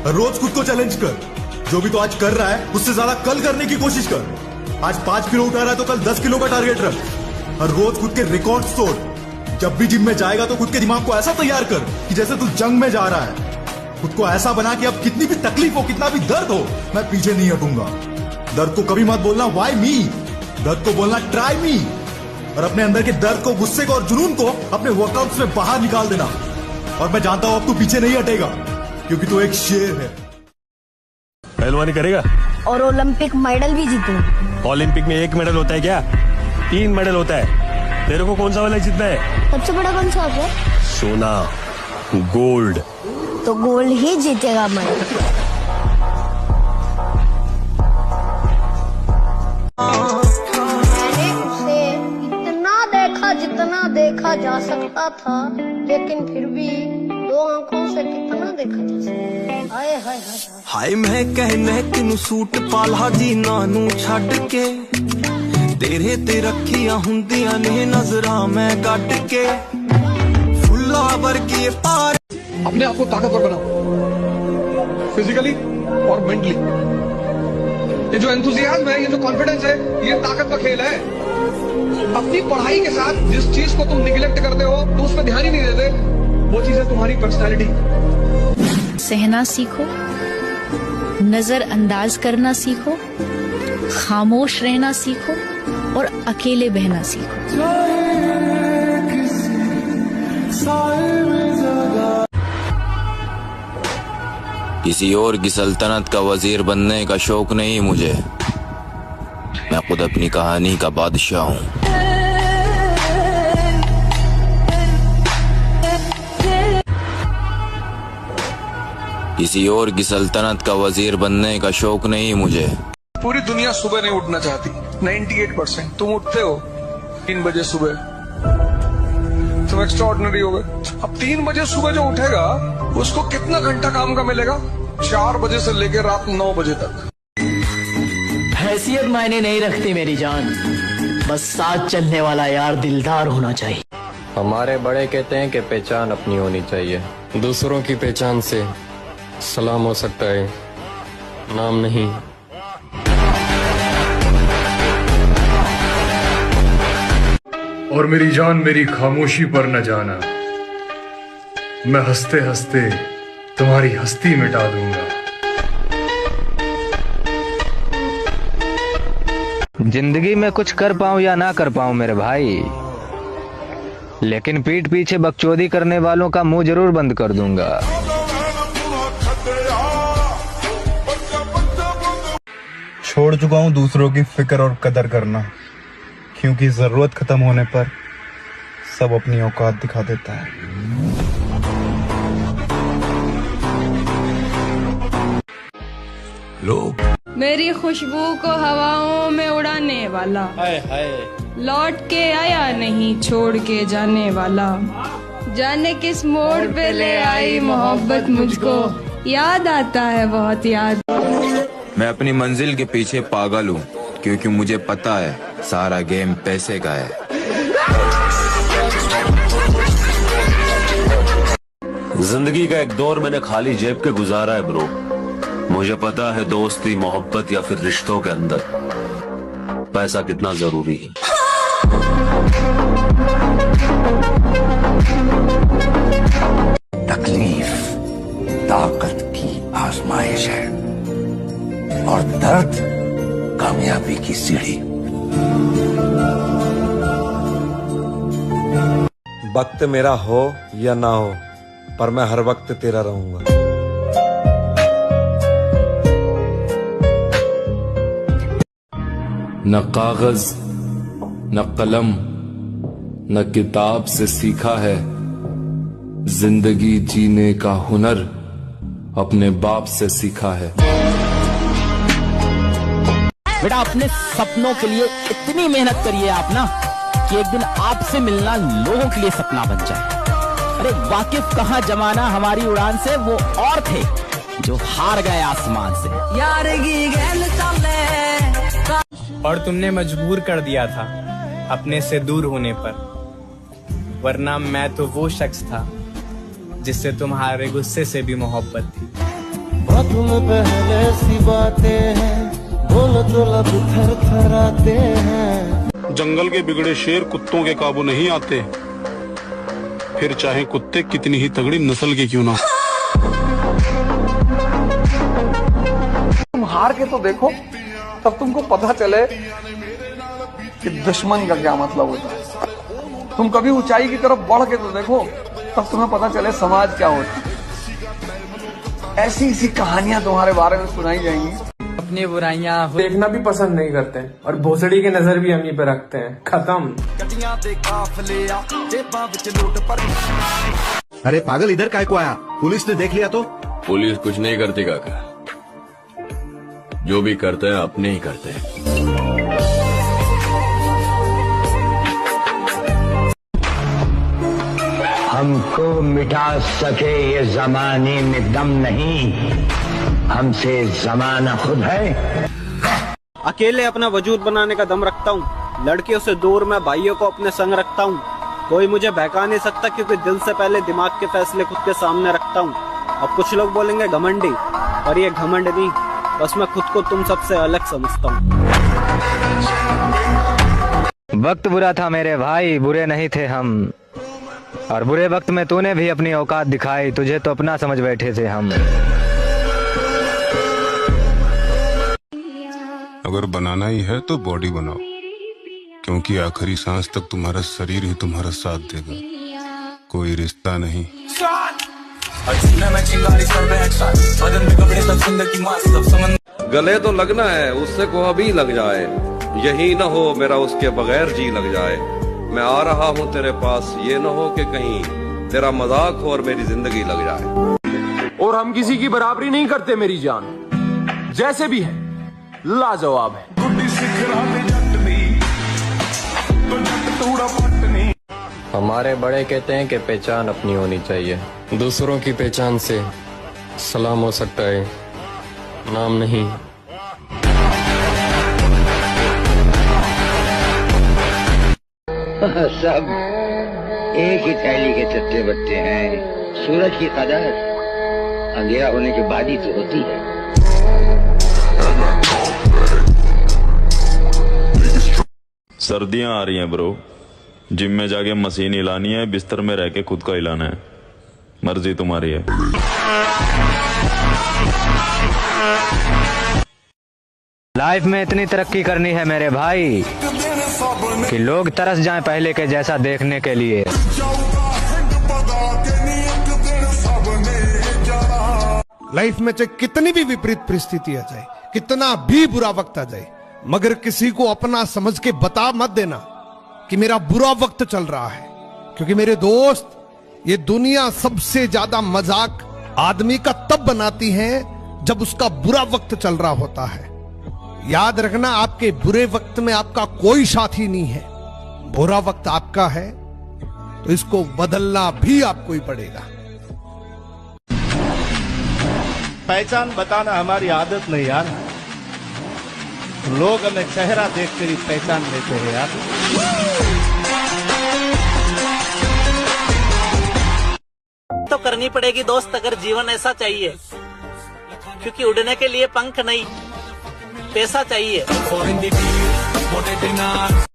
रोज खुद को चैलेंज कर। जो भी तो आज कर रहा है उससे ज्यादा कल करने की कोशिश कर। आज 5 किलो उठा रहा है तो कल 10 किलो का टारगेट रख। हर रोज खुद के रिकॉर्ड तोड़। जब भी जिम में जाएगा तो खुद के दिमाग को ऐसा तैयार कर कि जैसे तू जंग में जा रहा है। खुद को ऐसा बना कि अब कितनी भी तकलीफ हो, कितना भी दर्द हो, मैं पीछे नहीं हटूंगा। दर्द को कभी मत बोलना व्हाई मी, दर्द को बोलना ट्राई मी। और अपने अंदर के दर्द को, गुस्से को और जुनून को अपने वर्कआउट्स में बाहर निकाल देना। और मैं जानता हूं अब तू पीछे नहीं हटेगा क्योंकि तू एक शेर है। पहलवानी करेगा और ओलंपिक मेडल भी जीतूं। ओलंपिक में 1 मेडल होता है क्या? 3 मेडल होता है। तेरे को कौन सा वाला जीतना है? सबसे बड़ा कौन सा होता है? सोना, गोल्ड। तो गोल्ड ही जीतेगा मैं। मैंने उसे इतना देखा जितना देखा जा सकता था, लेकिन फिर भी 2 आंखों से कितना देखा जा सकता। हाय हाय हाय हाय मैं कहने तेनू सूट पाला जी नानू छड़ के, तेरे ते रखियां हुंदियां ने नजरां मैं गड के, फुल्ला वर्गी पार। अपने आप को ताकतवर बनाओ, फिजिकली और मेंटली। ये जो एंथुजियाज्म है, ये जो कॉन्फिडेंस है, ये ताकत का खेल है। अपनी पढ़ाई के साथ जिस चीज को तुम निगलेक्ट करते हो, तो उस पर ध्यान ही नहीं देते, वो चीज है तुम्हारी पर्सनैलिटी। सहना सीखो, नजरअंदाज करना सीखो, खामोश रहना सीखो और अकेले बहना सीखो। किसी और की सल्तनत का वजीर बनने का शौक नहीं मुझे। मैं खुद अपनी कहानी का बादशाह हूँ। किसी और की सल्तनत का वजीर बनने का शौक नहीं मुझे। पूरी दुनिया सुबह नहीं उठना चाहती, 98%। तुम उठते हो 3 बजे सुबह, तुम एक्स्ट्राऑर्डिनरी हो गए। अब 3 बजे सुबह जो उठेगा उसको कितना घंटा काम का मिलेगा? 4 बजे से लेकर रात 9 बजे तक। हैसियत मायने नहीं रखती मेरी जान, बस साथ चलने वाला यार दिलदार होना चाहिए। हमारे बड़े कहते हैं कि पहचान अपनी होनी चाहिए। दूसरों की पहचान से सलाम हो सकता है, नाम नहीं। और मेरी जान मेरी खामोशी पर न जाना, मैं हंसते हंसते तुम्हारी हस्ती मिटा दूंगा। जिंदगी में कुछ कर पाऊं या ना कर पाऊं मेरे भाई, लेकिन पीठ पीछे बकचोदी करने वालों का मुंह जरूर बंद कर दूंगा। छोड़ चुका हूं दूसरों की फिक्र और कदर करना, क्योंकि जरूरत खत्म होने पर सब अपनी औकात दिखा देता है। लोग मेरी खुशबू को हवाओं में उड़ाने वाला, हाय हाय, लौट के आया नहीं छोड़ के जाने वाला। जाने किस मोड़ पे ले आई मोहब्बत मुझको, याद आता है बहुत याद। मैं अपनी मंजिल के पीछे पागल हूँ, क्योंकि मुझे पता है सारा गेम पैसे का है। जिंदगी का एक दौर मैंने खाली जेब के गुजारा है ब्रो। मुझे पता है दोस्ती, मोहब्बत या फिर रिश्तों के अंदर पैसा कितना जरूरी है। तकलीफ ताकत की आजमाइश है और दर्द कामयाबी की सीढ़ी। वक्त मेरा हो या ना हो, पर मैं हर वक्त तेरा रहूंगा। न कागज न कलम न किताब से सीखा है, जिंदगी जीने का हुनर अपने बाप से सीखा है। बेटा अपने सपनों के लिए इतनी मेहनत करिए आप ना, कि एक दिन आपसे मिलना लोगों के लिए सपना बन जाए। अरे वाकिफ कहाँ जमाना हमारी उड़ान से वो और थे जो हार गए आसमान से। और तुमने मजबूर कर दिया था अपने से दूर होने पर, वरना मैं तो वो शख्स था जिससे तुम्हारे गुस्से से भी मोहब्बत थी। में पहले सी बातें हैं, बोलो तो लब थर थराते हैं। जंगल के बिगड़े शेर कुत्तों के काबू नहीं आते, फिर चाहे कुत्ते कितनी ही तगड़ी नस्ल के क्यों ना। तुम हार के तो देखो, तब तुमको पता चले कि दुश्मन का क्या मतलब होता है। तुम कभी ऊंचाई की तरफ बढ़ के तो देखो, तब तुम्हें पता चले समाज क्या होता है। ऐसी ऐसी कहानियां तुम्हारे बारे में सुनाई जाएंगी। अपनी बुराइयां देखना भी पसंद नहीं करते और भोसड़ी की नजर भी हम ही पे रखते हैं। खत्म। अरे पागल, इधर काय को आया? पुलिस ने देख लिया तो? पुलिस कुछ नहीं करती काका, जो भी करते हैं अपने ही करते हैं। हमको मिटा सके ये जमाने में दम नहीं, हमसे जमाना खुद है। अकेले अपना वजूद बनाने का दम रखता हूँ, लड़कियों से दूर मैं भाइयों को अपने संग रखता हूँ। कोई मुझे बहका नहीं सकता क्योंकि दिल से पहले दिमाग के फैसले खुद के सामने रखता हूँ। अब कुछ लोग बोलेंगे घमंडी, पर ये घमंड नहीं, बस मैं खुद को तुम सबसे अलग समझता हूँ। वक्त बुरा था मेरे भाई, बुरे नहीं थे हम, और बुरे वक्त में तूने भी अपनी औकात दिखाई, तुझे तो अपना समझ बैठे थे हम। अगर बनाना ही है तो बॉडी बनाओ, क्योंकि आखिरी सांस तक तुम्हारा शरीर ही तुम्हारा साथ देगा, कोई रिश्ता नहीं। गले तो लगना है, उससे को अभी लग जाए, यही ना हो मेरा उसके बगैर जी लग जाए। मैं आ रहा हूँ तेरे पास, ये ना हो कि कहीं तेरा मजाक हो और मेरी जिंदगी लग जाए। और हम किसी की बराबरी नहीं करते मेरी जान, जैसे भी है लाजवाब है। हमारे बड़े कहते हैं कि पहचान अपनी होनी चाहिए, दूसरों की पहचान से सलाम हो सकता है, नाम नहीं। सब एक ही थैली के चट्टे बट्टे हैं। सूरज की कदर अंधेरा होने के बाद ही तो होती है। सर्दियां आ रही हैं ब्रो, जिम में जाके मशीन हिलानी है, बिस्तर में रह के खुद का हिलाना है, मर्जी तुम्हारी है। लाइफ में इतनी तरक्की करनी है मेरे भाई कि लोग तरस जाएं पहले के जैसा देखने के लिए। लाइफ में चाहे कितनी भी विपरीत परिस्थिति आ जाए, कितना भी बुरा वक्त आ जाए, मगर किसी को अपना समझ के बता मत देना कि मेरा बुरा वक्त चल रहा है, क्योंकि मेरे दोस्त, ये दुनिया सबसे ज्यादा मजाक आदमी का तब बनाती है जब उसका बुरा वक्त चल रहा होता है। याद रखना, आपके बुरे वक्त में आपका कोई साथी नहीं है, बुरा वक्त आपका है, तो इसको बदलना भी आपको ही पड़ेगा। पहचान बताना हमारी आदत नहीं यार, लोग हमें चेहरा देखकर ही पहचान लेते हैं यार। तो करनी पड़ेगी दोस्त अगर जीवन ऐसा चाहिए, क्योंकि उड़ने के लिए पंख नहीं पैसा चाहिए।